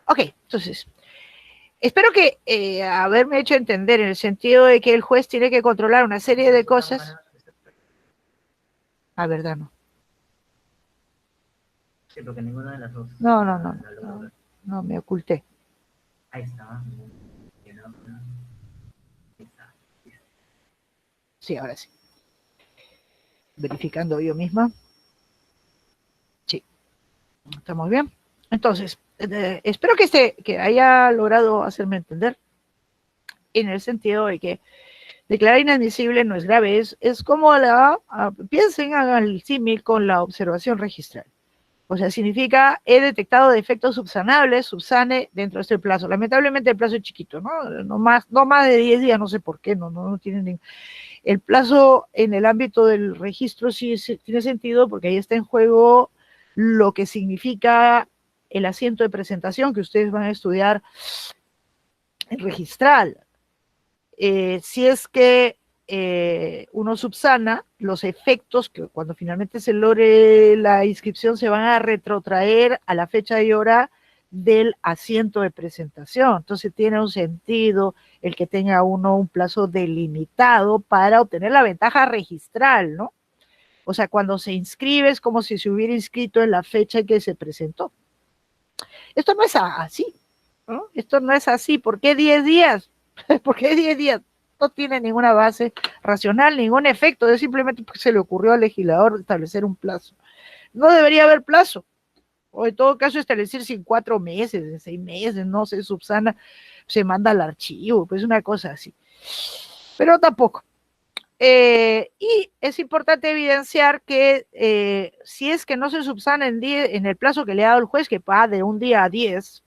Ok, entonces, espero que haberme hecho entender en el sentido de que el juez tiene que controlar una serie de cosas. Ah, verdad, no. Sí, porque ninguna de las dos No, me oculté. Ahí está. Sí, ahora sí. Verificando yo misma. Sí, estamos bien. Entonces, espero que haya logrado hacerme entender en el sentido de que declarar inadmisible no es grave, es como piensen, hagan el símil con la observación registral. O sea, significa he detectado defectos subsanables, subsane dentro de este plazo. Lamentablemente el plazo es chiquito, ¿no? No más de 10 días, no sé por qué, no tiene ningún. El plazo en el ámbito del registro sí tiene sentido porque ahí está en juego lo que significa el asiento de presentación que ustedes van a estudiar en registral. Si es que uno subsana, los efectos que cuando finalmente se logre la inscripción se van a retrotraer a la fecha y hora del asiento de presentación. Entonces tiene un sentido el que tenga uno un plazo delimitado para obtener la ventaja registral, ¿no? O sea, cuando se inscribe es como si se hubiera inscrito en la fecha en que se presentó. Esto no es así, ¿no? Esto no es así. ¿Por qué 10 días? ¿Por qué 10 días? No tiene ninguna base racional, ningún efecto, es simplemente porque se le ocurrió al legislador establecer un plazo. No debería haber plazo, o en todo caso establecer si en 4 meses, en 6 meses, no se subsana, se manda al archivo, pues una cosa así. Pero tampoco. Y es importante evidenciar que si es que no se subsana en el plazo que le ha dado el juez, que va de un día a 10,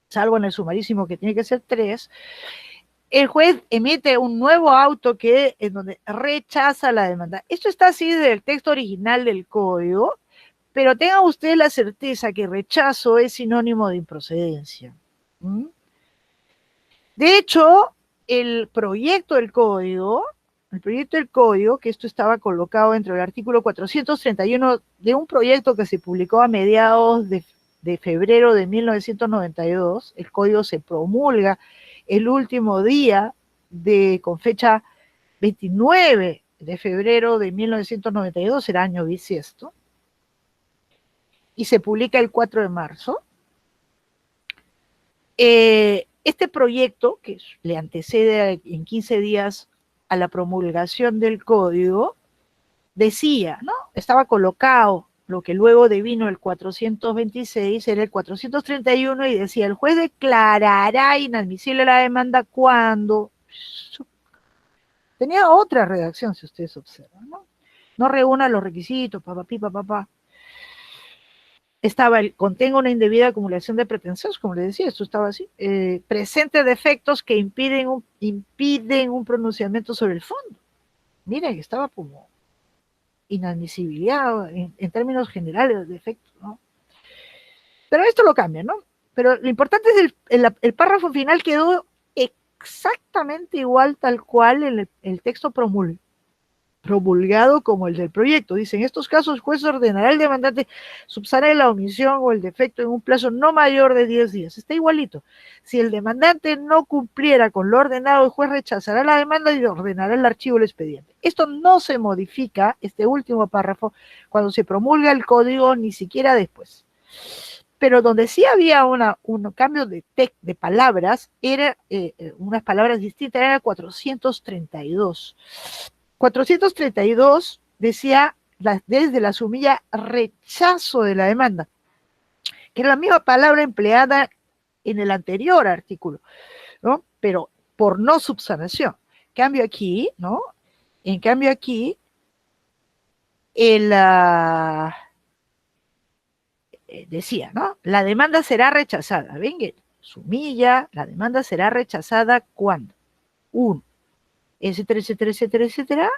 salvo en el sumarísimo que tiene que ser 3, el juez emite un nuevo auto en donde rechaza la demanda. Esto está así del texto original del código, pero tenga usted la certeza que rechazo es sinónimo de improcedencia. ¿Mm? De hecho, el proyecto del código, que esto estaba colocado dentro del artículo 431 de un proyecto que se publicó a mediados de febrero de 1992, el código se promulga el último día con fecha 29 de febrero de 1992, era año bisiesto, y se publica el 4 de marzo. Este proyecto, que le antecede en 15 días a la promulgación del código, decía, ¿no? Estaba colocado lo que luego devino el 426, era el 431, y decía, el juez declarará inadmisible la demanda cuando... Tenía otra redacción, si ustedes observan, ¿no? No reúna los requisitos, papá. Estaba contenga una indebida acumulación de pretensiones, como le decía, esto estaba así, presente defectos que impiden un pronunciamiento sobre el fondo. Miren, que estaba como inadmisibilidad en términos generales de defectos, ¿no? Pero esto lo cambia, ¿no? Pero lo importante es el párrafo final quedó exactamente igual tal cual el texto promulgado como el del proyecto. Dice, en estos casos el juez ordenará al demandante subsanar la omisión o el defecto en un plazo no mayor de 10 días. Está igualito. Si el demandante no cumpliera con lo ordenado, el juez rechazará la demanda y ordenará el archivo del expediente. Esto no se modifica, este último párrafo, cuando se promulga el código, ni siquiera después. Pero donde sí había un cambio de palabras, era unas palabras distintas, era 432. 432 decía desde la sumilla rechazo de la demanda, que era la misma palabra empleada en el anterior artículo, ¿no? Pero por no subsanación. Cambio aquí, ¿no? En cambio aquí, decía, ¿no? La demanda será rechazada. Venga, sumilla, la demanda será rechazada cuando, uno, etcétera, etcétera, etcétera, etcétera,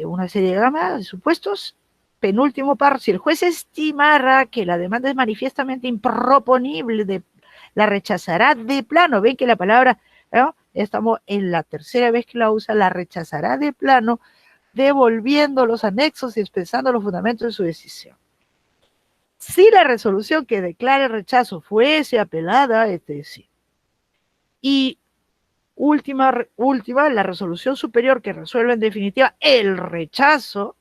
una serie de gama de supuestos. Penúltimo párrafo, si el juez estimara que la demanda es manifiestamente improponible, la rechazará de plano. Ven que la palabra, ¿no? Estamos en la tercera vez que la usa, la rechazará de plano, devolviendo los anexos y expresando los fundamentos de su decisión. Si la resolución que declara el rechazo fuese apelada, es decir, y última, la resolución superior que resuelve en definitiva el rechazo,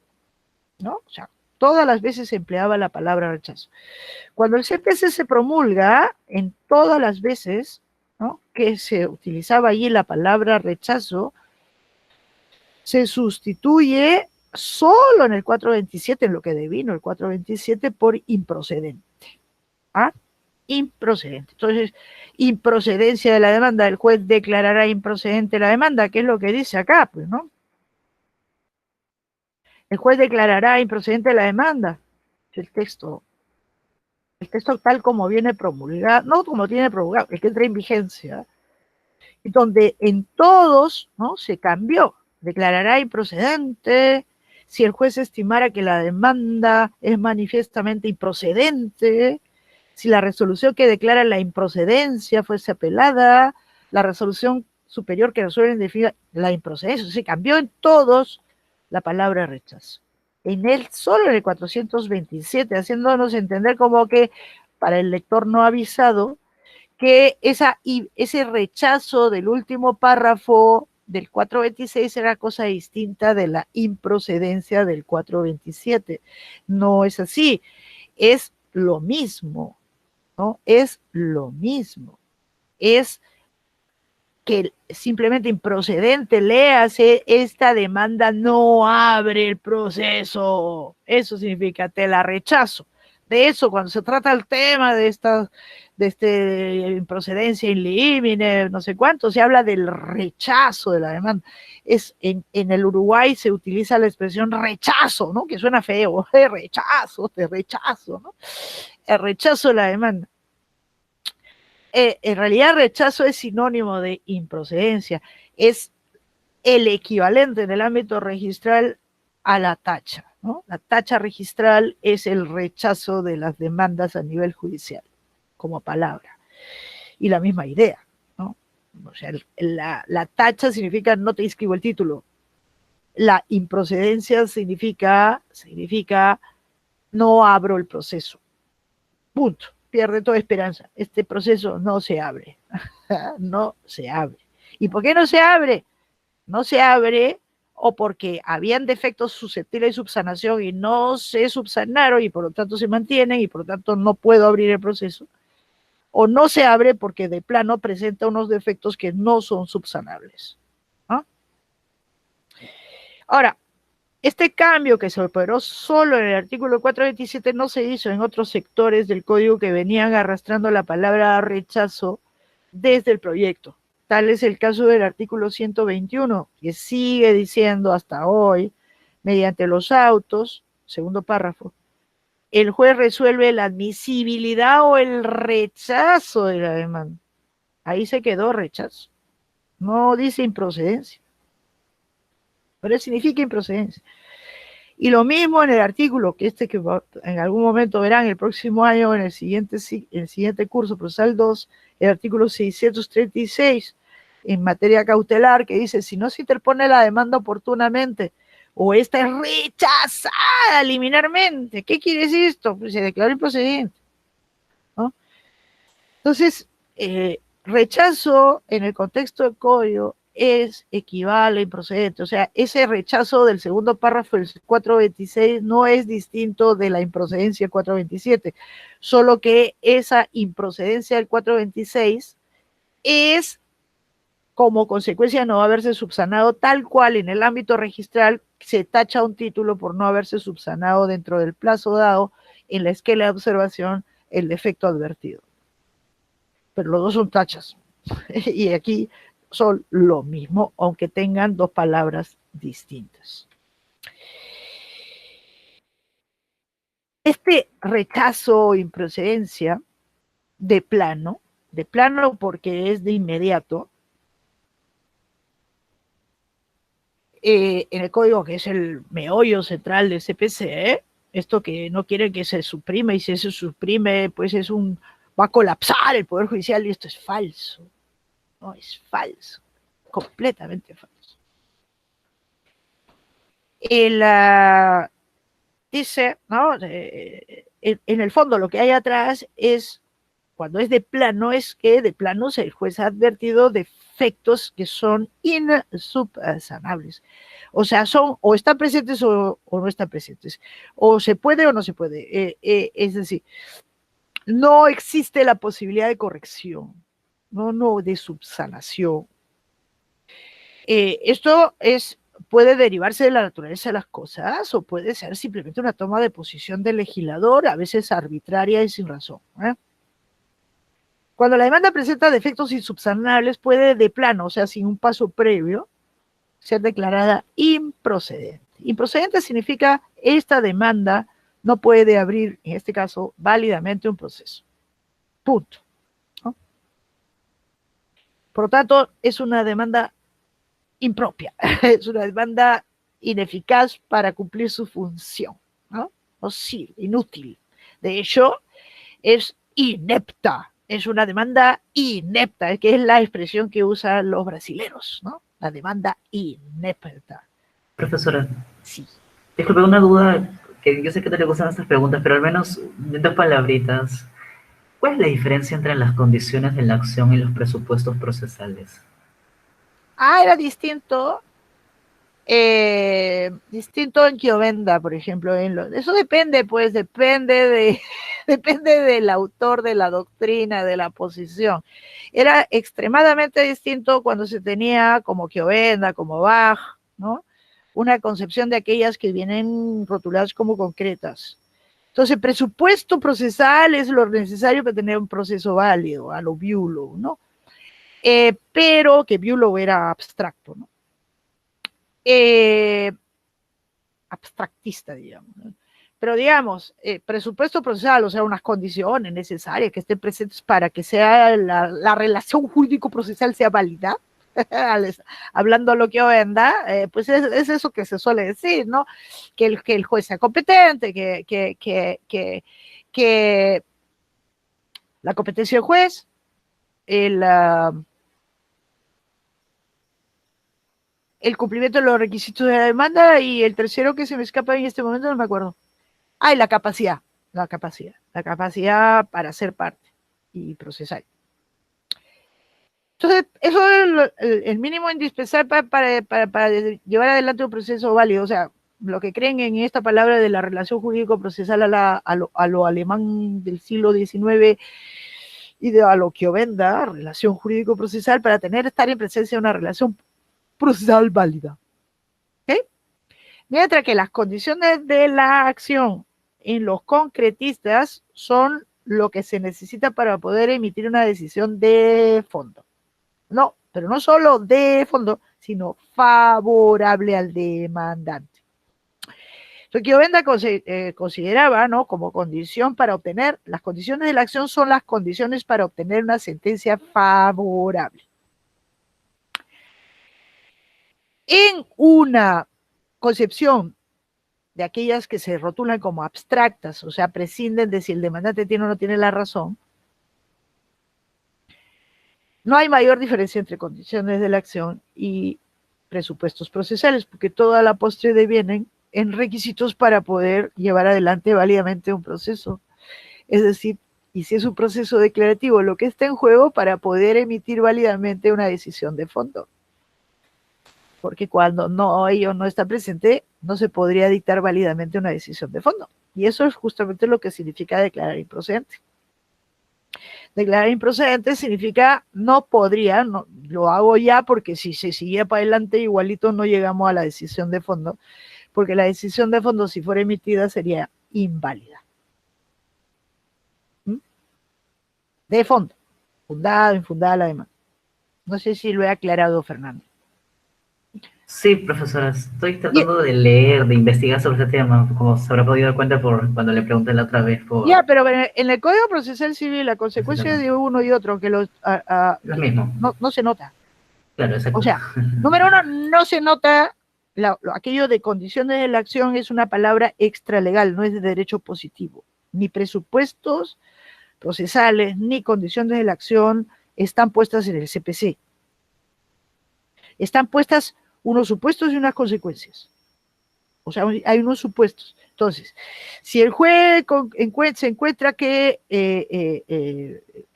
¿no? O sea, todas las veces se empleaba la palabra rechazo. Cuando el CPC se promulga, en todas las veces, ¿no?, que se utilizaba allí la palabra rechazo, se sustituye solo en el 427, en lo que devino el 427, por improcedente. ¿Ah? Improcedente. Entonces, improcedencia de la demanda, el juez declarará improcedente la demanda, que es lo que dice acá, pues, ¿no? El juez declarará improcedente la demanda. El texto tal como viene promulgado, no como tiene promulgado, el que entra en vigencia, donde en todos, ¿no?, se cambió. Declarará improcedente si el juez estimara que la demanda es manifiestamente improcedente, si la resolución que declara la improcedencia fuese apelada, la resolución superior que resuelve en definitiva la improcedencia. Se cambió en todos la palabra rechazo. En él, solo en el 427, haciéndonos entender como que para el lector no avisado, que ese rechazo del último párrafo del 426 era cosa distinta de la improcedencia del 427. No es así, es lo mismo, ¿no? Es lo mismo. Es que simplemente improcedente, léase, esta demanda no abre el proceso. Eso significa, te la rechazo. De eso, cuando se trata el tema de improcedencia in limine, no sé cuánto, se habla del rechazo de la demanda. En el Uruguay se utiliza la expresión rechazo, ¿no?, que suena feo, te rechazo, ¿no? El rechazo de la demanda. En realidad rechazo es sinónimo de improcedencia, es el equivalente en el ámbito registral a la tacha, ¿no? La tacha registral es el rechazo de las demandas a nivel judicial, como palabra, y la misma idea, ¿no? O sea, la tacha significa no te inscribo el título, la improcedencia significa no abro el proceso, punto. Pierde toda esperanza. Este proceso no se abre. No se abre. ¿Y por qué no se abre? No se abre o porque habían defectos susceptibles de subsanación y no se subsanaron y por lo tanto se mantienen y por lo tanto no puedo abrir el proceso. O no se abre porque de plano presenta unos defectos que no son subsanables. ¿Ah? Ahora, este cambio que se operó solo en el artículo 427 no se hizo en otros sectores del código que venían arrastrando la palabra rechazo desde el proyecto. Tal es el caso del artículo 121, que sigue diciendo hasta hoy, mediante los autos, segundo párrafo, el juez resuelve la admisibilidad o el rechazo de la demanda. Ahí se quedó rechazo. No dice improcedencia. Pero significa improcedencia. Y lo mismo en el artículo, que en algún momento verán el próximo año, en el siguiente curso procesal 2, el artículo 636, en materia cautelar, que dice, si no se interpone la demanda oportunamente, o esta es rechazada liminarmente, ¿qué quiere decir esto? Pues se declara improcedente, ¿no? Entonces, rechazo en el contexto del código equivale a improcedente, o sea, ese rechazo del segundo párrafo del 426 no es distinto de la improcedencia del 427, solo que esa improcedencia del 426 es como consecuencia de no haberse subsanado, tal cual en el ámbito registral se tacha un título por no haberse subsanado dentro del plazo dado en la esquela de observación el defecto advertido. Pero los dos son tachas, y aquí son lo mismo, aunque tengan dos palabras distintas. Este rechazo o improcedencia de plano porque es de inmediato, en el código que es el meollo central del CPC, esto que no quieren que se suprime, y si se suprime, pues va a colapsar el Poder Judicial, y esto es falso. No, es falso, completamente falso. Dice, ¿no?, en el fondo lo que hay atrás es, cuando es de plano, es que de plano el juez ha advertido defectos que son insubsanables. O sea, son o están presentes o no están presentes. O se puede o no se puede. Es decir, no existe la posibilidad de corrección, no de subsanación. Esto puede derivarse de la naturaleza de las cosas o puede ser simplemente una toma de posición del legislador, a veces arbitraria y sin razón. Cuando la demanda presenta defectos insubsanables, puede de plano, o sea, sin un paso previo, ser declarada improcedente. Improcedente significa esta demanda no puede abrir, en este caso, válidamente un proceso. Punto. ¿No? Por lo tanto, es una demanda impropia, es una demanda ineficaz para cumplir su función, ¿no? O sí, inútil. De hecho, es inepta, es una demanda inepta, que es la expresión que usan los brasileros, ¿no? La demanda inepta. Profesora, Sí. disculpe una duda, que yo sé que no le gustan estas preguntas, pero al menos en dos palabritas. ¿Cuál es la diferencia entre las condiciones de la acción y los presupuestos procesales? Era distinto. Distinto en Kiovenda, por ejemplo. Eso depende, pues, depende del autor, de la doctrina, de la posición. Era extremadamente distinto cuando se tenía como Kiovenda, como Bach, ¿no? Una concepción de aquellas que vienen rotuladas como concretas. Entonces, presupuesto procesal es lo necesario para tener un proceso válido, a lo Bulow, ¿no? Pero que Bulow era abstracto, ¿no? Abstractista, digamos, ¿no? Pero digamos, presupuesto procesal, o sea, unas condiciones necesarias que estén presentes para que sea la relación jurídico-procesal sea válida, hablando lo que venda, pues es eso que se suele decir, ¿no? Que el juez sea competente, que la competencia del juez, el cumplimiento de los requisitos de la demanda y el tercero que se me escapa en este momento, no me acuerdo. Y la capacidad para ser parte y procesar. Entonces, eso es el mínimo indispensable para llevar adelante un proceso válido. O sea, lo que creen en esta palabra de la relación jurídico-procesal a lo alemán del siglo XIX y a lo que venda, relación jurídico-procesal, para estar en presencia de una relación procesal válida. ¿Okay? Mientras que las condiciones de la acción en los concretistas son lo que se necesita para poder emitir una decisión de fondo. No, pero no solo de fondo, sino favorable al demandante. Kiovenda consideraba, ¿no?, como condición para obtener, las condiciones de la acción son las condiciones para obtener una sentencia favorable. En una concepción de aquellas que se rotulan como abstractas, o sea, prescinden de si el demandante tiene o no tiene la razón, no hay mayor diferencia entre condiciones de la acción y presupuestos procesales, porque toda la postre devienen en requisitos para poder llevar adelante válidamente un proceso. Es decir, y si es un proceso declarativo, lo que está en juego para poder emitir válidamente una decisión de fondo. Porque cuando ello no está presente, no se podría dictar válidamente una decisión de fondo. Y eso es justamente lo que significa declarar improcedente. Declarar improcedente significa no podría, no, lo hago ya porque si se siguiera para adelante igualito no llegamos a la decisión de fondo, porque la decisión de fondo si fuera emitida sería inválida. ¿Mm? De fondo, fundada, infundada la demanda. No sé si lo he aclarado, Fernando. Sí, profesora, estoy tratando de leer, de investigar sobre este tema, como se habrá podido dar cuenta por cuando le pregunté la otra vez por... Ya, pero en el Código Procesal Civil la consecuencia de uno y otro, que lo mismo. no se nota. Claro, exacto. O sea, número uno, no se nota aquello de condiciones de la acción es una palabra extralegal, no es de derecho positivo. Ni presupuestos procesales, ni condiciones de la acción están puestas en el CPC. Están puestas unos supuestos y unas consecuencias. O sea, hay unos supuestos. Entonces, si el juez se encuentra que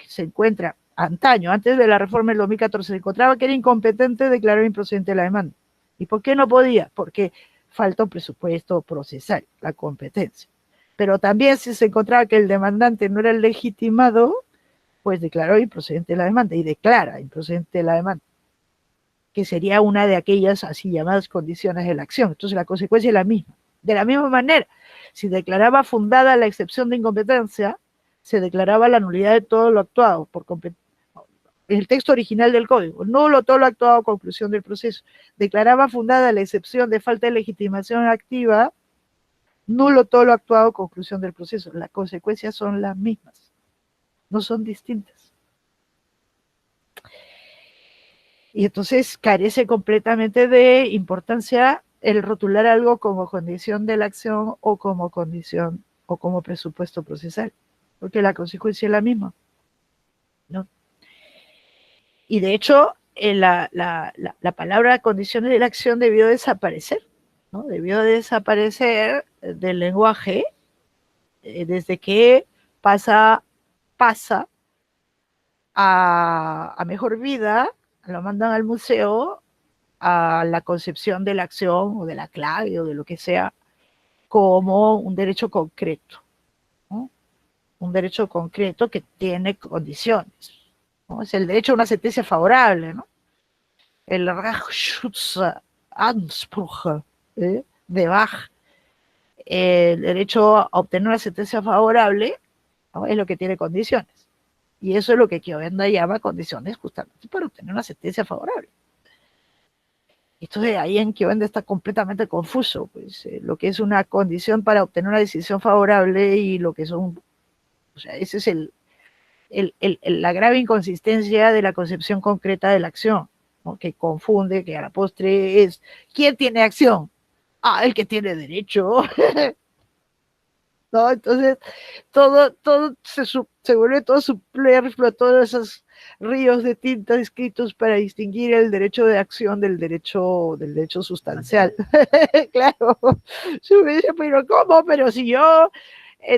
se encuentra antaño, antes de la reforma del 2014, se encontraba que era incompetente, declaró improcedente la demanda. ¿Y por qué no podía? Porque falta un presupuesto procesal, la competencia. Pero también si se encontraba que el demandante no era el legitimado, pues declaró improcedente la demanda y declara improcedente la demanda, que sería una de aquellas así llamadas condiciones de la acción. Entonces la consecuencia es la misma. De la misma manera, si declaraba fundada la excepción de incompetencia, se declaraba la nulidad de todo lo actuado por en el texto original del código, nulo todo lo actuado a conclusión del proceso. Declaraba fundada la excepción de falta de legitimación activa, nulo todo lo actuado a conclusión del proceso. Las consecuencias son las mismas, no son distintas. Y entonces carece completamente de importancia el rotular algo como condición de la acción o como condición o como presupuesto procesal, porque la consecuencia es la misma, ¿no? Y de hecho, la palabra condiciones de la acción debió desaparecer, ¿no? Debió desaparecer del lenguaje desde que pasa a mejor vida, lo mandan al museo, a la concepción de la acción o de la clave o de lo que sea como un derecho concreto, ¿no? Un derecho concreto que tiene condiciones, ¿no? Es el derecho a una sentencia favorable, ¿no? El Rechtsanspruch de Bach, el derecho a obtener una sentencia favorable, ¿no? Es lo que tiene condiciones. Y eso es lo que Kiovenda llama condiciones justamente para obtener una sentencia favorable. Entonces ahí en Kiovenda está completamente confuso, pues lo que es una condición para obtener una decisión favorable y lo que son, o sea, ese es la grave inconsistencia de la concepción concreta de la acción, ¿no? Que confunde, que a la postre es, ¿quién tiene acción? Ah, el que tiene derecho. ¿No? Entonces, todo se vuelve todo superfluo, todos esos ríos de tinta escritos para distinguir el derecho de acción del derecho sustancial. Claro. Pero ¿cómo? Pero si yo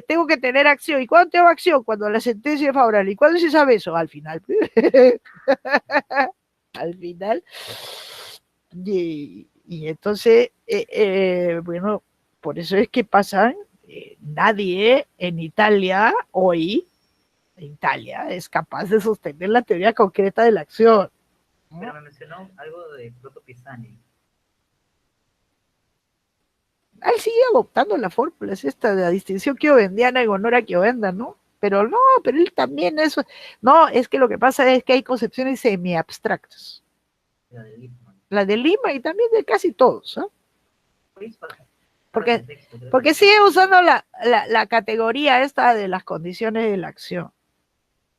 tengo que tener acción. ¿Y cuándo tengo acción? Cuando la sentencia es favorable. ¿Y cuándo se sabe eso? Al final. Al final. Y entonces, bueno, por eso es que pasan nadie en Italia hoy, es capaz de sostener la teoría concreta de la acción, ¿no? Pero me mencionó algo de Proto Pisani. Él sigue adoptando la fórmula, es esta de la distinción kiovendiana en honor a Kiovenda, ¿no? Pero no, pero él también eso. No, es que lo que pasa es que hay concepciones semi-abstractas. La de Lima y también de casi todos, ¿no? Porque sigue usando la categoría esta de las condiciones de la acción.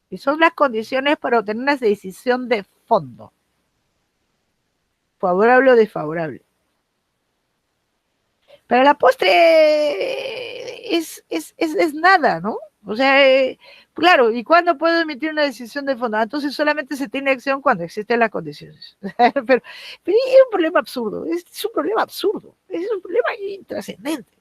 Y son las condiciones para obtener una decisión de fondo. Favorable o desfavorable. Pero la postre es nada, ¿no? O sea, claro, ¿y cuándo puedo emitir una decisión de fondo? Entonces solamente se tiene acción cuando existen las condiciones. pero es un problema absurdo, es un problema absurdo, es un problema intrascendente.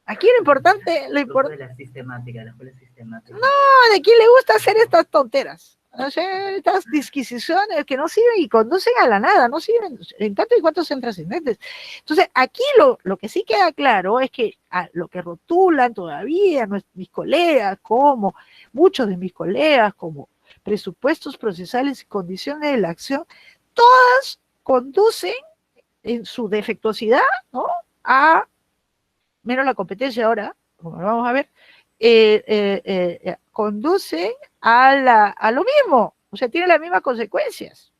Aquí lo importante... La escuela sistemática. No, ¿de quién le gusta hacer estas tonteras? O sea, estas disquisiciones que no sirven y conducen a la nada, no sirven en tanto y cuanto sean trascendentes. Entonces, aquí lo que sí queda claro es que lo que rotulan todavía mis colegas, como muchos de mis colegas, como presupuestos procesales y condiciones de la acción, todas conducen en su defectuosidad, ¿no? A menos la competencia ahora, como vamos a ver, conducen a lo mismo, o sea, tiene las mismas consecuencias.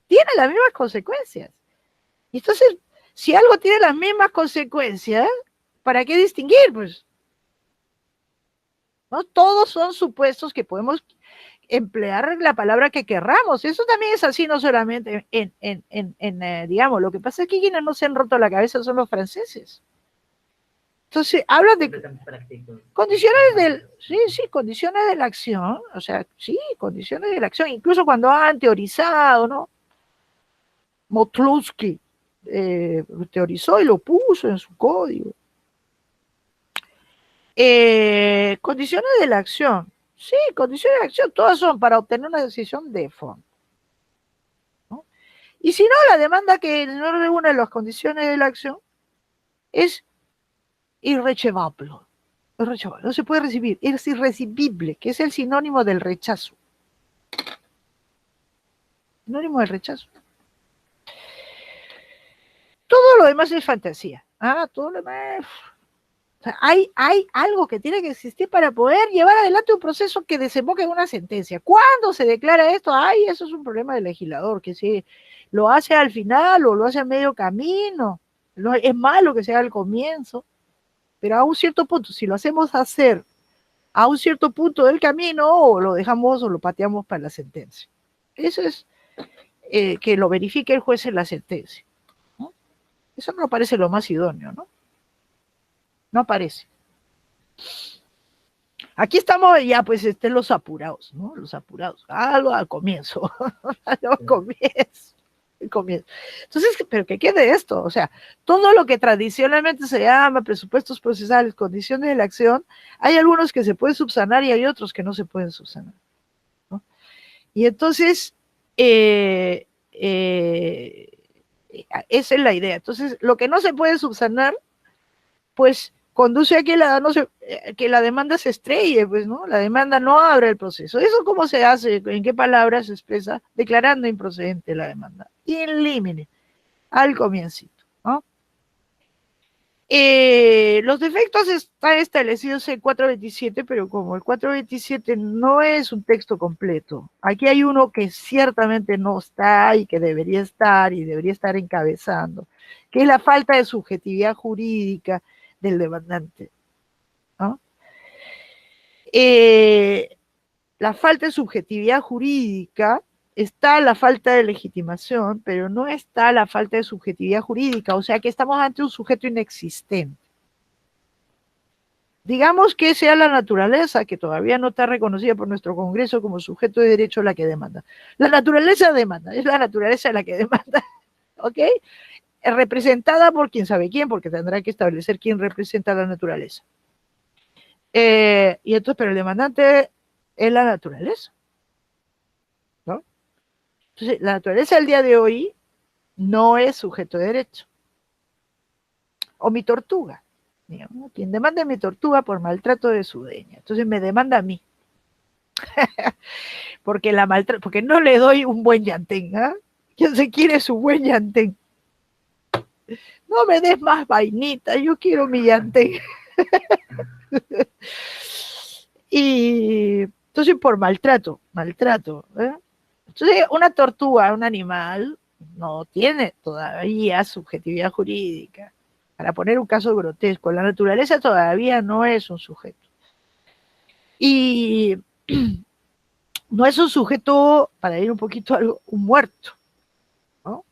Tiene las mismas consecuencias. Y entonces, si algo tiene las mismas consecuencias, ¿para qué distinguir? Pues, ¿no? Todos son supuestos que podemos emplear la palabra que querramos. Eso también es así, no solamente digamos, lo que pasa es que quienes no se han roto la cabeza son los franceses. Entonces, hablan de condiciones condiciones de la acción, o sea, sí, condiciones de la acción, incluso cuando han teorizado, ¿no? Motlowski, teorizó y lo puso en su código. Condiciones de la acción. Sí, condiciones de acción, todas son para obtener una decisión de fondo, ¿no? Y si no, la demanda que no reúne las condiciones de la acción es irrechevable. No se puede recibir, es irrecibible, que es el sinónimo del rechazo. Sinónimo del rechazo. Todo lo demás es fantasía. Todo lo demás. O sea, hay algo que tiene que existir para poder llevar adelante un proceso que desemboque en una sentencia. ¿Cuándo se declara esto? Eso es un problema del legislador, que si lo hace al final o lo hace a medio camino. Es malo que sea al comienzo, pero a un cierto punto, si lo hacemos hacer a un cierto punto del camino, o lo dejamos o lo pateamos para la sentencia. Eso es que lo verifique el juez en la sentencia, ¿no? Eso no parece lo más idóneo, ¿no? No parece. Aquí estamos ya, pues, los apurados, ¿no? Los apurados. Algo al comienzo. Algo al comienzo. Entonces, pero ¿qué quede esto? O sea, todo lo que tradicionalmente se llama presupuestos procesales, condiciones de la acción, hay algunos que se pueden subsanar y hay otros que no se pueden subsanar, ¿no? Y entonces, esa es la idea. Entonces, lo que no se puede subsanar, pues conduce a que la demanda se estrelle, pues, ¿no? La demanda no abre el proceso. ¿Eso cómo se hace? ¿En qué palabras se expresa? Declarando improcedente la demanda. In limine, al comiencito, ¿no? Los defectos están establecidos en 427, pero como el 427 no es un texto completo, aquí hay uno que ciertamente no está y que debería estar encabezando, que es la falta de subjetividad jurídica del demandante, ¿no? La falta de subjetividad jurídica, está la falta de legitimación, pero no está la falta de subjetividad jurídica, o sea que estamos ante un sujeto inexistente. Digamos que sea la naturaleza, que todavía no está reconocida por nuestro Congreso como sujeto de derecho, la que demanda. La naturaleza demanda, es la naturaleza la que demanda, ¿ok? Representada por quién sabe quién, porque tendrá que establecer quién representa a la naturaleza. Y entonces, pero el demandante es la naturaleza, ¿no? Entonces, la naturaleza del día de hoy no es sujeto de derecho. O mi tortuga, digamos, quien demanda mi tortuga por maltrato de su dueña. Entonces me demanda a mí. porque no le doy un buen llantén, ¿ah? ¿Quién se quiere su buen llantén? No me des más vainita, yo quiero mi llantén. Y entonces por maltrato, ¿eh? Entonces una tortuga, un animal, no tiene todavía subjetividad jurídica. Para poner un caso grotesco, la naturaleza todavía no es un sujeto. Y no es un sujeto, para ir un poquito a algo, un muerto, ¿no?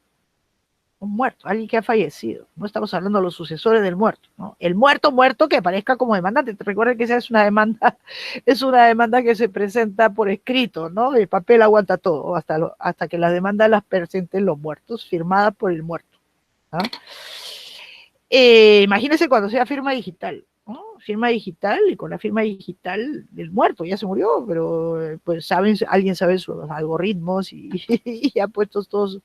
Un muerto, alguien que ha fallecido. No estamos hablando de los sucesores del muerto, ¿no? El muerto que aparezca como demandante. Recuerden que esa es una demanda, es una demanda que se presenta por escrito, ¿no? El papel aguanta todo, hasta que las demandas las presenten los muertos, firmadas por el muerto, ¿no? Imagínense cuando sea firma digital, ¿no? Firma digital, y con la firma digital del muerto, ya se murió, pero pues alguien sabe sus algoritmos y ha puesto todos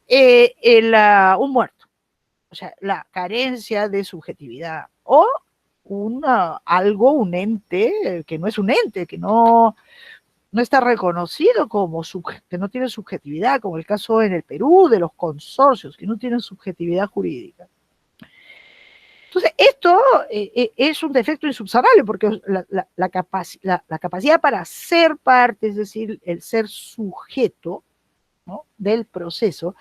un muerto, o sea, la carencia de subjetividad, o un ente que no es un ente, que no está reconocido como que no tiene subjetividad, como el caso en el Perú de los consorcios, que no tienen subjetividad jurídica. Entonces, esto es un defecto insubsanable, porque la capacidad para ser parte, es decir, el ser sujeto, ¿no?, del proceso,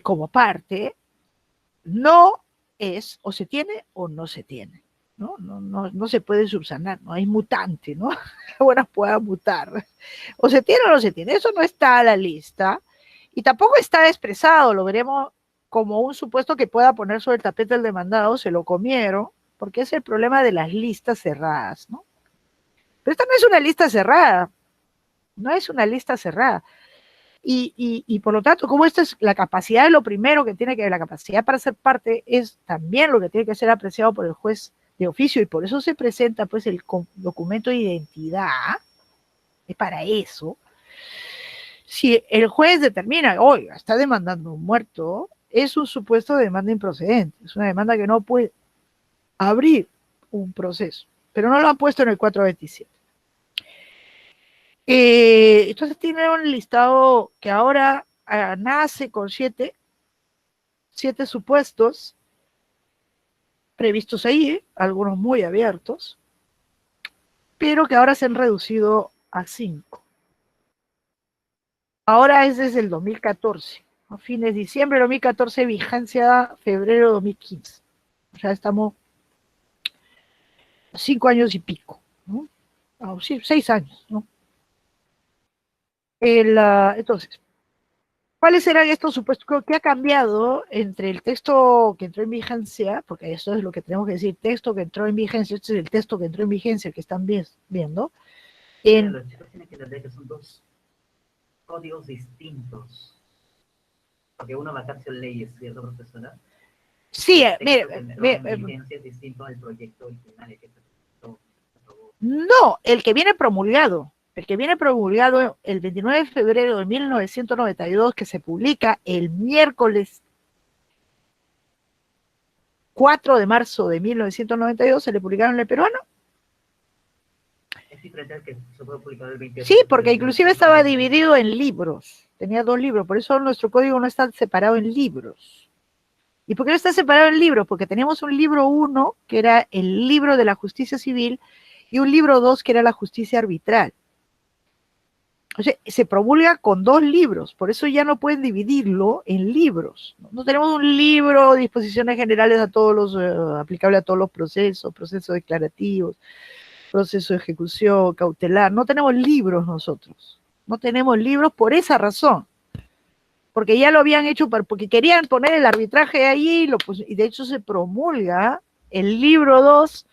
como parte, no es, o se tiene o no se tiene, ¿no? No se puede subsanar, no hay mutante, ¿no? Bueno, pueda mutar. O se tiene o no se tiene, eso no está a la lista, y tampoco está expresado, lo veremos como un supuesto que pueda poner sobre el tapete el demandado, se lo comieron, porque es el problema de las listas cerradas, ¿no? Pero esta no es una lista cerrada, no es una lista cerrada. Y por lo tanto, como esta es la capacidad de lo primero que tiene que ver, la capacidad para ser parte es también lo que tiene que ser apreciado por el juez de oficio, y por eso se presenta pues el documento de identidad, es para eso. Si el juez determina, oiga, está demandando un muerto, es un supuesto de demanda improcedente, es una demanda que no puede abrir un proceso, pero no lo han puesto en el 427. Entonces tiene un listado que ahora nace con siete supuestos previstos ahí, algunos muy abiertos, pero que ahora se han reducido a 5. Ahora es desde el 2014, a fines de diciembre de 2014, vigencia febrero de 2015. O sea, estamos 5 años y pico, ¿no? Sí, 6 años, ¿no? Entonces, ¿cuáles eran estos supuestos? ¿Qué ha cambiado entre el texto que entró en vigencia? Porque eso es lo que tenemos que decir, texto que entró en vigencia, este es el texto que entró en vigencia que están viendo. Los chicos tienen que entender que son dos códigos distintos. Porque uno va a cárcel leyes, ¿cierto, profesora? Sí, mire, vigencia es distinto al proyecto original que se no, el que viene promulgado el 29 de febrero de 1992, que se publica el miércoles 4 de marzo de 1992, se le publicaron en el peruano. Es diferente al que se fue publicado el 28. Sí, porque inclusive estaba dividido en libros, tenía 2 libros, por eso nuestro código no está separado en libros. ¿Y por qué no está separado en libros? Porque teníamos un libro 1, que era el libro de la justicia civil, y un libro 2, que era la justicia arbitral. O sea, se promulga con 2 libros, por eso ya no pueden dividirlo en libros. No tenemos un libro, disposiciones generales a todos los, aplicable a todos los procesos declarativos, proceso de ejecución, cautelar. No tenemos libros nosotros. No tenemos libros por esa razón. Porque ya lo habían hecho, porque querían poner el arbitraje ahí, y de hecho se promulga el libro 2,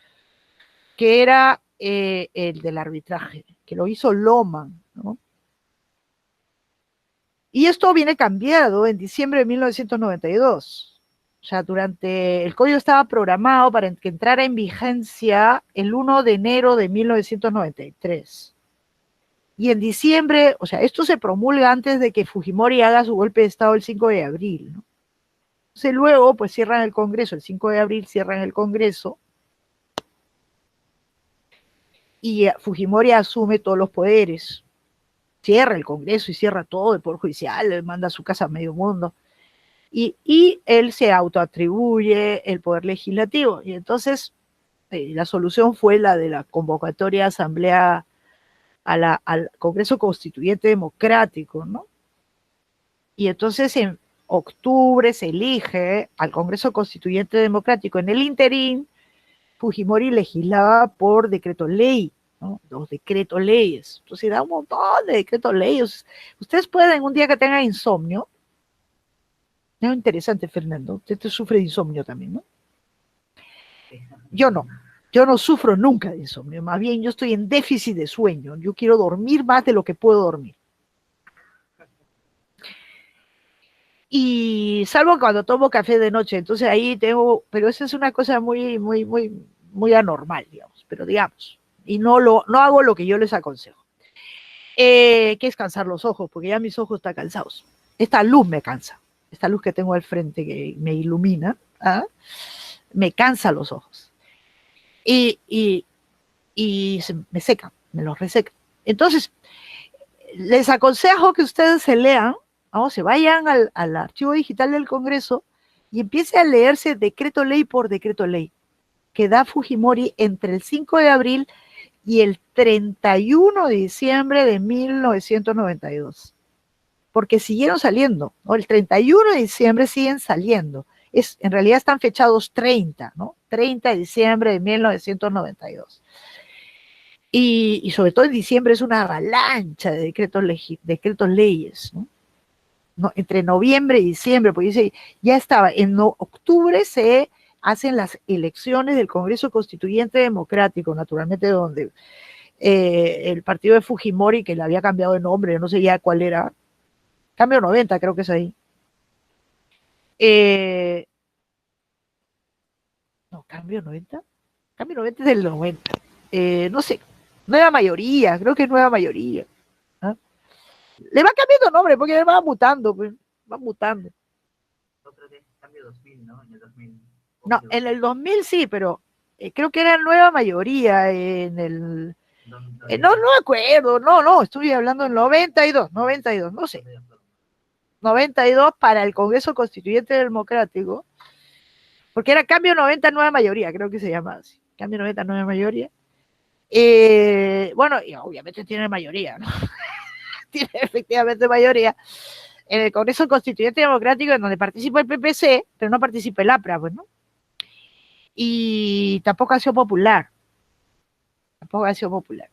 que era el del arbitraje, que lo hizo Loman, ¿no? Y esto viene cambiado en diciembre de 1992. O sea, el código estaba programado para que entrara en vigencia el 1 de enero de 1993. Y en diciembre, o sea, esto se promulga antes de que Fujimori haga su golpe de Estado el 5 de abril, ¿no? Entonces luego, pues cierran el Congreso, el 5 de abril cierran el Congreso, y Fujimori asume todos los poderes. Cierra el Congreso y cierra todo el Poder Judicial, manda a su casa a medio mundo. Y él se autoatribuye el Poder Legislativo. Y entonces la solución fue la de la convocatoria de asamblea al Congreso Constituyente Democrático, ¿no? Y entonces en octubre se elige al Congreso Constituyente Democrático. En el interín, Fujimori legislaba por decreto ley, ¿no? Los decretos leyes. Entonces da un montón de decretos leyes. Ustedes pueden, un día que tengan insomnio, es interesante, Fernando, usted sufre de insomnio también, ¿no? Yo no sufro nunca de insomnio, más bien yo estoy en déficit de sueño, yo quiero dormir más de lo que puedo dormir. Y salvo cuando tomo café de noche, entonces ahí tengo, pero esa es una cosa muy, muy, muy, muy anormal, digamos, pero digamos, y no hago lo que yo les aconsejo, que es cansar los ojos, porque ya mis ojos están cansados. Esta luz me cansa, esta luz que tengo al frente que me ilumina, me cansa los ojos. Y me secan, me los resecan. Entonces, les aconsejo que ustedes se lean, ¿no? Se vayan al archivo digital del Congreso y empiece a leerse decreto ley por decreto ley que da Fujimori entre el 5 de abril y el 31 de diciembre de 1992. Porque siguieron saliendo, ¿no? El 31 de diciembre siguen saliendo. En realidad están fechados 30, ¿no? 30 de diciembre de 1992. Y sobre todo en diciembre es una avalancha de decretos leyes, ¿no? Entre noviembre y diciembre, porque dice, ya estaba, en octubre se hacen las elecciones del Congreso Constituyente Democrático, naturalmente donde el partido de Fujimori, que le había cambiado de nombre, no sé ya cuál era, Cambio 90 creo que es ahí. No, cambio 90. Cambio 90 es del 90. No sé, nueva mayoría, creo que es nueva mayoría. ¿Ah? Le va cambiando nombre porque va mutando, pues, va mutando. Otro de cambio 2000, ¿no? En el 2000. No, en el 2000 sí, pero creo que era nueva mayoría en el... no, no me acuerdo, no, estoy hablando en 92, no sé. 92 para el Congreso Constituyente Democrático, porque era cambio 90 nueva mayoría, creo que se llama así. Cambio 90 nueva mayoría. Bueno, y obviamente tiene mayoría, ¿no? Tiene efectivamente mayoría. En el Congreso Constituyente Democrático, en donde participa el PPC, pero no participa el APRA, pues, ¿no? Y tampoco ha sido popular. Tampoco ha sido popular.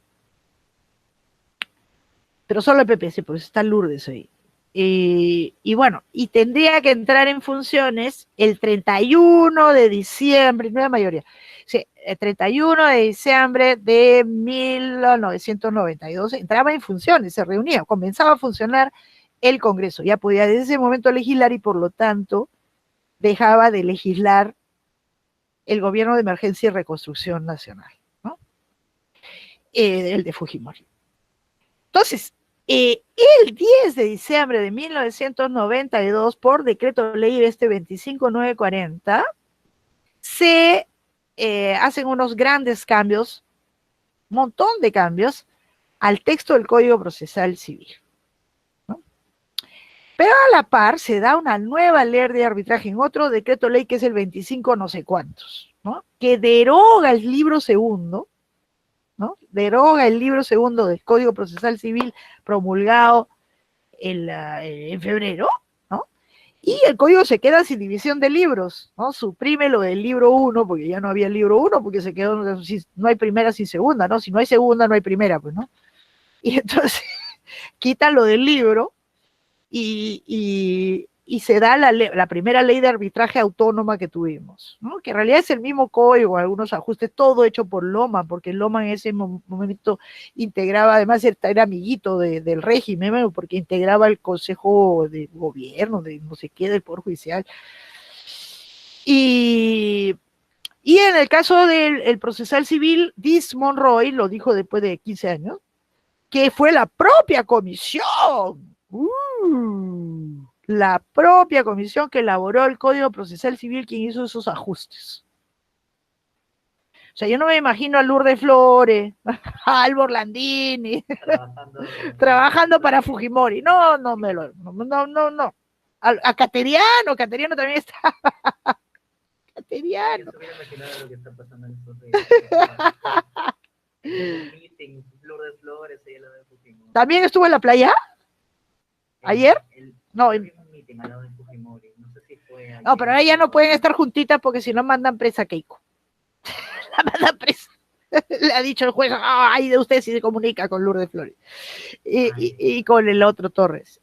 Pero solo el PPC, pues está Lourdes ahí. Y bueno, y tendría que entrar en funciones el 31 de diciembre, nueva mayoría, sí, el 31 de diciembre de 1992 entraba en funciones, se reunía, comenzaba a funcionar el Congreso, ya podía desde ese momento legislar y por lo tanto dejaba de legislar el gobierno de emergencia y reconstrucción nacional, ¿no? El de Fujimori. Entonces, el 10 de diciembre de 1992, por decreto ley este 25940, se hacen unos grandes cambios, un montón de cambios, al texto del Código Procesal Civil, ¿no? Pero a la par se da una nueva ley de arbitraje en otro decreto ley que es el 25 no sé cuántos, ¿no? Que deroga el libro segundo, ¿no? Deroga el libro segundo del Código Procesal Civil promulgado en febrero, ¿no? Y el código se queda sin división de libros, ¿no? Suprime lo del libro 1, porque ya no había el libro 1, porque se quedó, no hay primera sin segunda, ¿no? Si no hay segunda, no hay primera, pues, ¿no? Y entonces quitan lo del libro y se da la primera ley de arbitraje autónoma que tuvimos, ¿no? Que en realidad es el mismo código, algunos ajustes, todo hecho por Loma, porque Loma en ese momento integraba, además era amiguito del régimen, porque integraba el Consejo de Gobierno, de no sé qué, del Poder Judicial. Y en el caso del procesal civil, Diz Monroy lo dijo después de 15 años, que fue la propia comisión. La propia comisión que elaboró el Código Procesal Civil quien hizo esos ajustes. O sea, yo no me imagino a Lourdes Flores, a Albo Orlandini, trabajando para Fujimori. No, no. A Cateriano también está. Cateriano. Yo hubiera imaginado lo que está pasando en estos días. Meeting, Lourdes Flores, ella lo de Fujimori. ¿También estuvo en la playa? ¿Ayer? No, un meeting al lado de Fujimori. No sé si fue ayer. No, pero ahora ya no pueden estar juntitas porque si no mandan presa a Keiko. La mandan presa. Le ha dicho el juez, ay, de usted si se comunica con Lourdes Flores. Y con el otro Torres.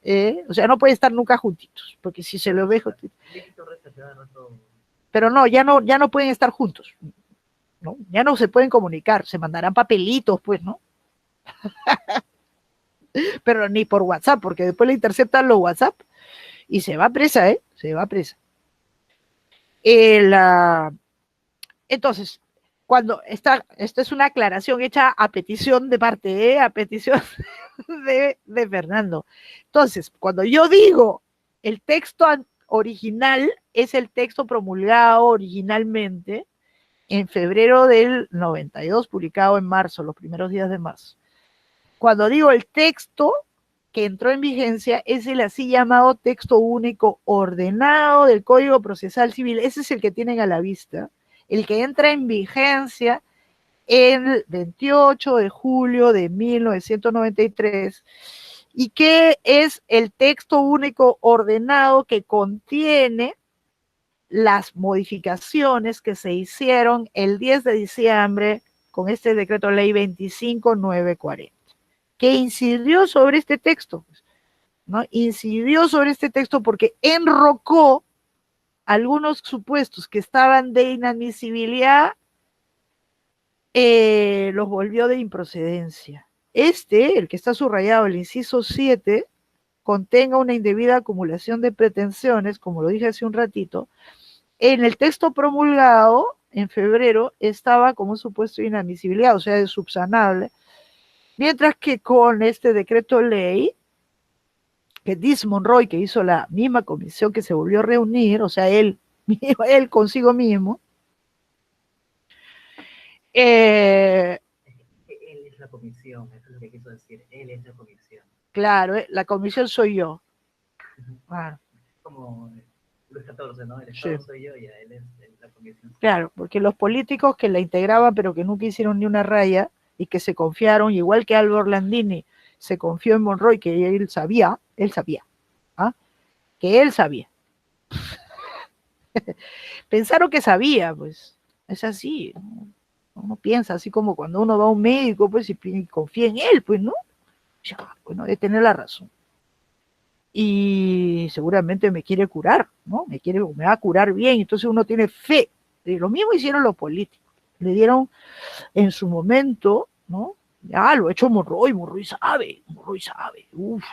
O sea, no pueden estar nunca juntitos, porque si se lo ve juntitos. Pero no, ya no pueden estar juntos. ¿No? Ya no se pueden comunicar, se mandarán papelitos, pues, ¿no? Pero ni por WhatsApp, porque después le interceptan los WhatsApp y se va presa, se va presa. Entonces, cuando esta es una aclaración hecha a petición de parte, a petición de Fernando. Entonces, cuando yo digo el texto original es el texto promulgado originalmente en febrero del 92, publicado en marzo, los primeros días de marzo. Cuando digo el texto que entró en vigencia es el así llamado texto único ordenado del Código Procesal Civil, ese es el que tienen a la vista, el que entra en vigencia el 28 de julio de 1993 y que es el texto único ordenado que contiene las modificaciones que se hicieron el 10 de diciembre con este decreto ley 25940, que incidió sobre este texto, ¿no? Incidió sobre este texto porque enrocó algunos supuestos que estaban de inadmisibilidad, los volvió de improcedencia. El que está subrayado, el inciso 7, contenga una indebida acumulación de pretensiones, como lo dije hace un ratito, en el texto promulgado en febrero estaba como supuesto de inadmisibilidad, o sea, de subsanable, mientras que con este decreto ley, que Diz Monroy, que hizo la misma comisión que se volvió a reunir, o sea, él consigo mismo, Él es la comisión, eso es lo que quiso decir, él es la comisión. Claro, la comisión soy yo. Claro. Como Luis XIV, ¿no? El Estado sí. Soy yo y él es la comisión. Claro, porque los políticos que la integraban pero que nunca hicieron ni una raya y que se confiaron, igual que Álvaro Landini se confió en Monroy, que él sabía, ¿ah? Que él sabía. Pensaron que sabía, pues, es así, uno piensa así como cuando uno va a un médico, pues, y confía en él, pues, ¿no? Ya, bueno, de tener la razón. Y seguramente me quiere curar, ¿no? Me va a curar bien, entonces uno tiene fe. Y lo mismo hicieron los políticos, le dieron en su momento, ¿no? Ya lo ha hecho Monroy sabe,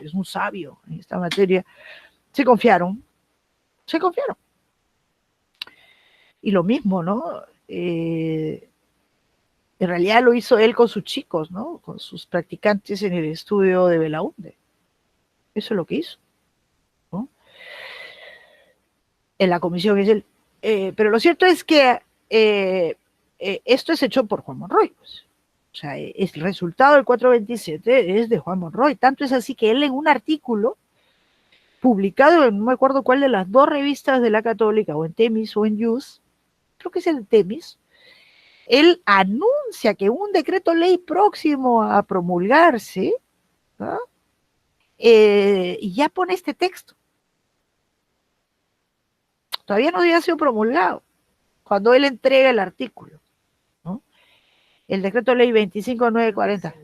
es un sabio en esta materia. Se confiaron. Y lo mismo, ¿no? En realidad lo hizo él con sus chicos, ¿no? Con sus practicantes en el estudio de Belaunde. Eso es lo que hizo, ¿no? En la comisión es él. Pero lo cierto es que esto es hecho por Juan Monroy, pues. O sea, el resultado del 427 es de Juan Monroy. Tanto es así que él en un artículo publicado en no me acuerdo cuál de las dos revistas de la Católica, o en Temis o en Jus, creo que es el Temis, él anuncia que un decreto ley próximo a promulgarse, ¿no? Y ya pone este texto. Todavía no había sido promulgado cuando él entrega el artículo, ¿no? El decreto ley 25940. No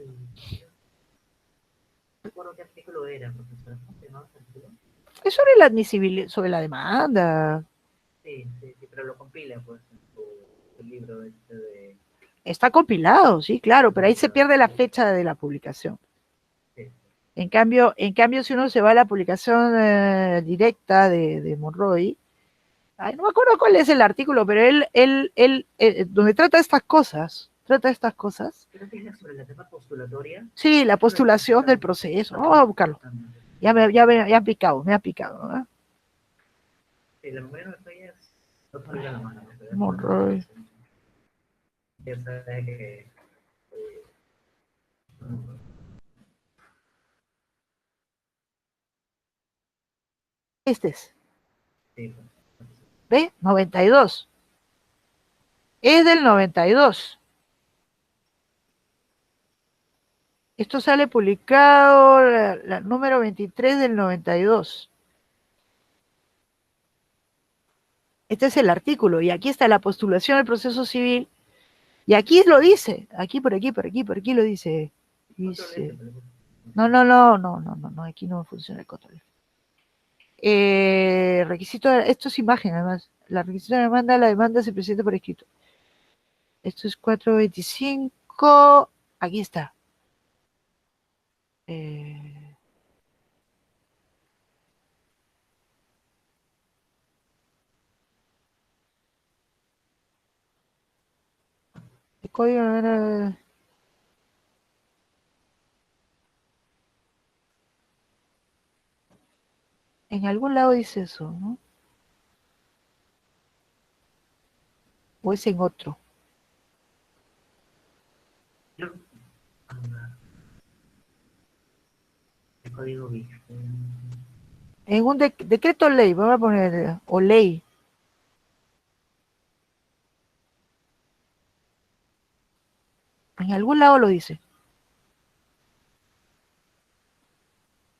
recuerdo qué artículo era, profesor. Es sobre la admisibilidad, sobre la demanda. Sí, pero lo compila, pues, en su libro este de... Está compilado, sí, claro, pero ahí se pierde la fecha de la publicación. Sí. En cambio, si uno se va a la publicación directa de Monroy, no me acuerdo cuál es el artículo, pero él donde trata estas cosas. Creo que es sobre la tema postulatoria. Sí, la postulación del proceso. Vamos a buscarlo. Ya me ha picado, ¿no? Sí, la memoria no falla es... No te olvida la mano. Monroy. Ya sabes que... Este es. Sí. ¿Ve? 92. Es del 92. Esto sale publicado, la número 23 del 92. Este es el artículo, y aquí está la postulación del proceso civil, y aquí lo dice, aquí por aquí lo dice. No, aquí no funciona el control. Requisito, esto es imagen además, la requisito de la demanda se presenta por escrito. Esto es 425, aquí está. El código en algún lado dice eso, ¿no? O es en otro. El código vigente. En un decreto ley, vamos a poner, o ley. En algún lado lo dice.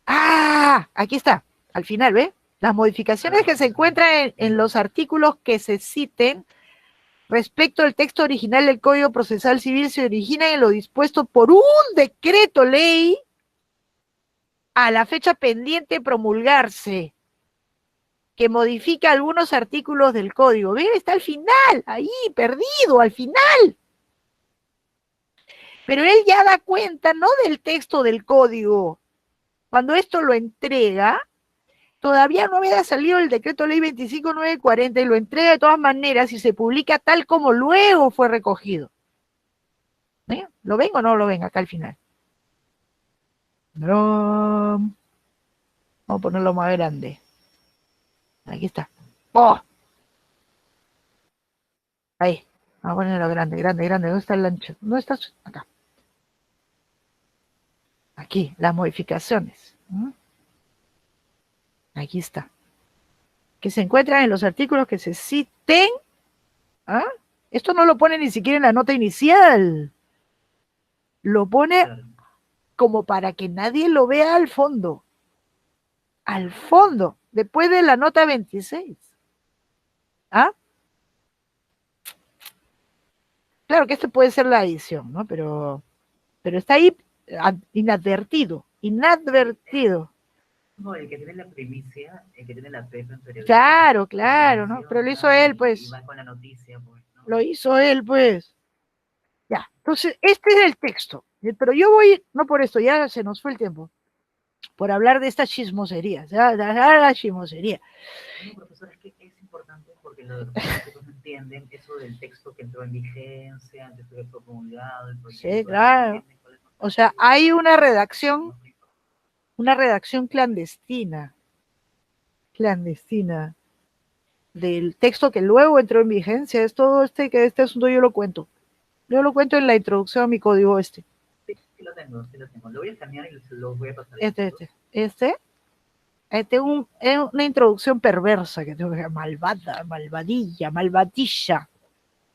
¡Ah! Aquí está, al final, ¿ve? Las modificaciones que se encuentran en los artículos que se citen respecto al texto original del Código Procesal Civil se originan en lo dispuesto por un decreto ley a la fecha pendiente promulgarse, que modifica algunos artículos del Código. ¿Ven? Está al final, ahí, perdido, al final. Pero él ya da cuenta, no del texto del Código, cuando esto lo entrega, todavía no había salido el decreto ley 25940 y lo entrega de todas maneras y se publica tal como luego fue recogido. ¿Lo ven o no lo ven acá al final? No. Vamos a ponerlo más grande. Aquí está. ¡Oh! Ahí. Vamos a ponerlo grande, grande, grande. ¿Dónde está el ancho? ¿Dónde está? Acá. Aquí, las modificaciones. Aquí está. Que se encuentran en los artículos que se citen. ¿Ah? Esto no lo pone ni siquiera en la nota inicial. Lo pone como para que nadie lo vea al fondo. Al fondo, después de la nota 26. ¿Ah? Claro que esto puede ser la edición, ¿no? Pero está ahí inadvertido. No, el que tiene la primicia, el que tiene la pepa en periodismo. Claro, ¿no? Pero lo hizo él, pues. Y va con la noticia, pues, ¿no? Lo hizo él, pues. Ya, entonces, este es el texto. Pero yo voy, no por esto, ya se nos fue el tiempo, por hablar de estas chismoserías, la chismosería. No, profesor, es que es importante porque los profesores no entienden eso del texto que entró en vigencia, antes de promulgado, el proyecto. Sí, claro. O sea, hay una redacción clandestina del texto que luego entró en vigencia. Es todo este asunto yo lo cuento. Yo lo cuento en la introducción a mi código Sí, sí lo tengo. Lo voy a escanear y lo voy a pasar. Es una introducción perversa que tengo que malvadilla.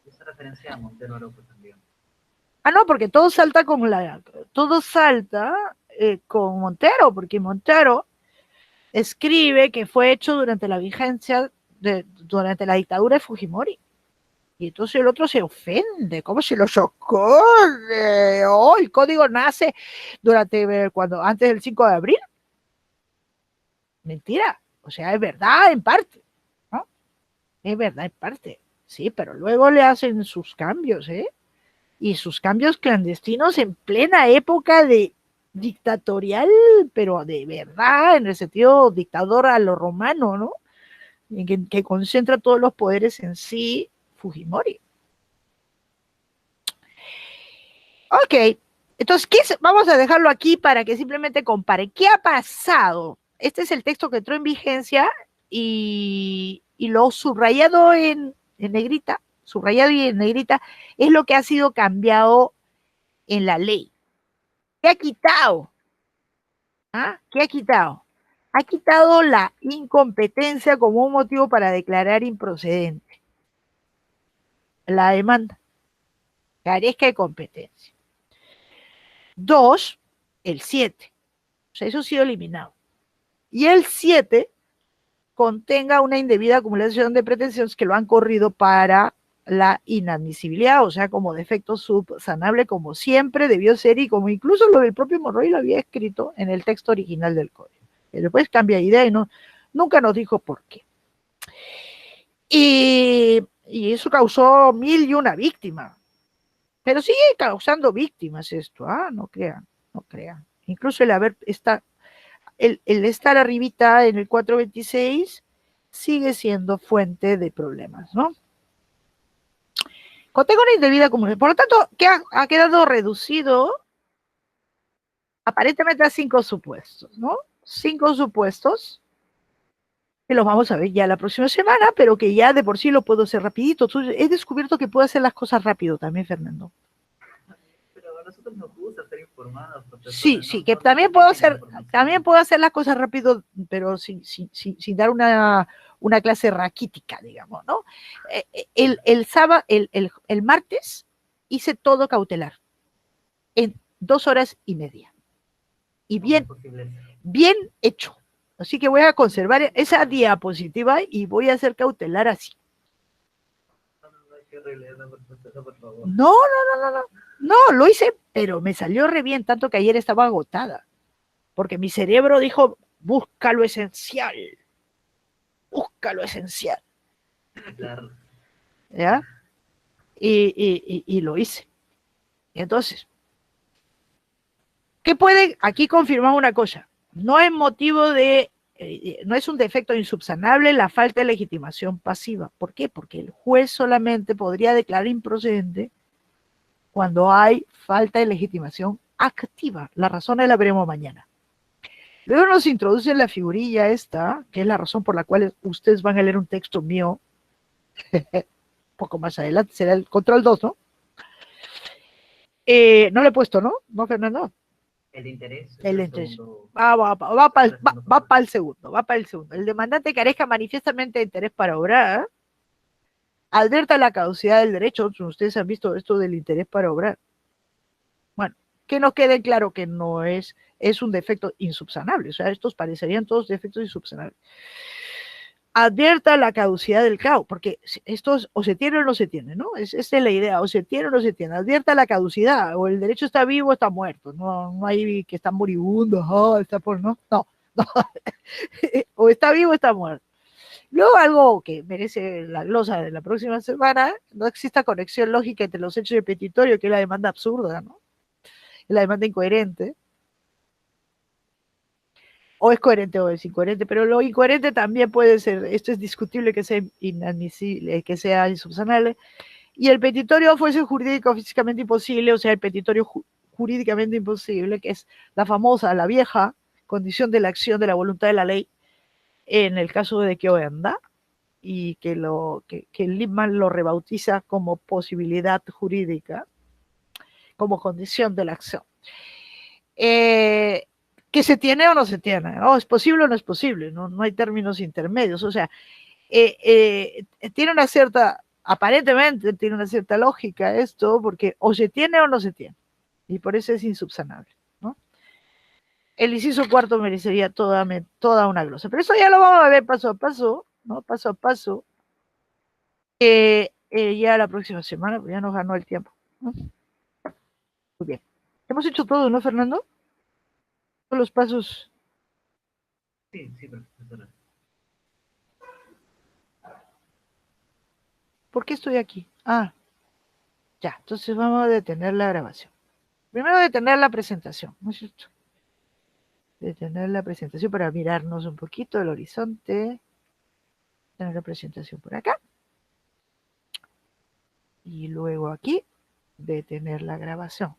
Esa referencia a Montero Araujo también. No, porque todo salta con Montero, porque Montero escribe que fue hecho durante la vigencia, durante la dictadura de Fujimori. Y entonces el otro se ofende, ¿cómo se lo socorre? Oh, el código nace antes del 5 de abril. Mentira, o sea, es verdad en parte, ¿no? Es verdad en parte, sí, pero luego le hacen sus cambios, y sus cambios clandestinos en plena época de dictatorial, pero de verdad, en el sentido dictador a lo romano, ¿no? En que concentra todos los poderes en sí, Fujimori. Ok, entonces vamos a dejarlo aquí para que simplemente compare. ¿Qué ha pasado? Este es el texto que entró en vigencia y lo subrayado en negrita, es lo que ha sido cambiado en la ley. ¿Qué ha quitado? ¿Qué ha quitado? Ha quitado la incompetencia como un motivo para declarar improcedente la demanda. Carezca de competencia. 2, el 7. O sea, eso ha sido eliminado. Y el 7 contenga una indebida acumulación de pretensiones que lo han corrido para la inadmisibilidad, o sea, como defecto subsanable, como siempre debió ser y como incluso lo del propio Monroy lo había escrito en el texto original del código. Y después cambia de idea y nunca nos dijo por qué. Y eso causó 1001 víctimas. Pero sigue causando víctimas esto, no crean. Incluso el estar arribita en el 426 sigue siendo fuente de problemas, ¿no? Contengo una indebida acumulación. Por lo tanto, ¿qué ha quedado reducido? Aparentemente a 5 supuestos, ¿no? 5 supuestos que los vamos a ver ya la próxima semana, pero que ya de por sí lo puedo hacer rapidito. Entonces, he descubierto que puedo hacer las cosas rápido también, Fernando. Pero a nosotros nos gusta estar informados. Sí, que también puedo hacer las cosas rápido, pero sin dar una clase raquítica, digamos, ¿no? El martes hice todo cautelar en 2 horas y media. Y bien hecho. Así que voy a conservar esa diapositiva y voy a hacer cautelar así. No, lo hice, pero me salió re bien, tanto que ayer estaba agotada. Porque mi cerebro dijo, busca lo esencial. Claro. ¿Ya? Y lo hice. Entonces, ¿qué puede? Aquí confirmamos una cosa. no es motivo de, no es un defecto insubsanable la falta de legitimación pasiva. ¿Por qué? Porque el juez solamente podría declarar improcedente cuando hay falta de legitimación activa. La razón la veremos mañana. Luego nos introduce la figurilla esta, que es la razón por la cual ustedes van a leer un texto mío poco más adelante, será el control 2, ¿no? No le he puesto, ¿no? ¿No, Fernando? El de interés es El el interés. segundo. Va para Es la segunda parte. el segundo, va para el segundo. El demandante carezca manifiestamente de interés para obrar, advierta la caducidad del derecho. Ustedes han visto esto del interés para obrar. Bueno, que nos quede claro que no es un defecto insubsanable. O sea, estos parecerían todos defectos insubsanables. Advierta la caducidad del CAU, porque estos o se tiene o no se tiene, ¿no? Esa es la idea, o se tiene o no se tiene. Advierta la caducidad, o el derecho está vivo o está muerto. No, no hay que está moribundo, oh, está por, no, no, no. O está vivo o está muerto. Luego algo que merece la glosa de la próxima semana, no exista conexión lógica entre los hechos y el petitorio, que es la demanda absurda, ¿no? Es la demanda incoherente. O es coherente o es incoherente, pero lo incoherente también puede ser, esto es discutible que sea inadmisible, que sea insubsanable, y el petitorio fuese jurídico físicamente imposible, o sea, el petitorio jurídicamente imposible, que es la famosa, la vieja condición de la acción de la voluntad de la ley, en el caso de que Oenda, y que Lippmann lo rebautiza como posibilidad jurídica, como condición de la acción. Que se tiene o no se tiene, ¿no? Es posible o no es posible, no, no hay términos intermedios, o sea, tiene una cierta, aparentemente tiene una cierta lógica esto, porque o se tiene o no se tiene, y por eso es insubsanable, ¿no? El inciso cuarto merecería toda una glosa, pero eso ya lo vamos a ver paso a paso, ¿no? Paso a paso, ya la próxima semana, pues ya nos ganó el tiempo, ¿no? Muy bien. Hemos hecho todo, ¿no, Fernando? Todos los pasos. Sí, sí, profesora. ¿Por qué estoy aquí? Ah, ya, entonces vamos a detener la grabación. Primero detener la presentación, ¿no es cierto? Detener la presentación para mirarnos un poquito el horizonte. Tener la presentación por acá. Y luego aquí, detener la grabación.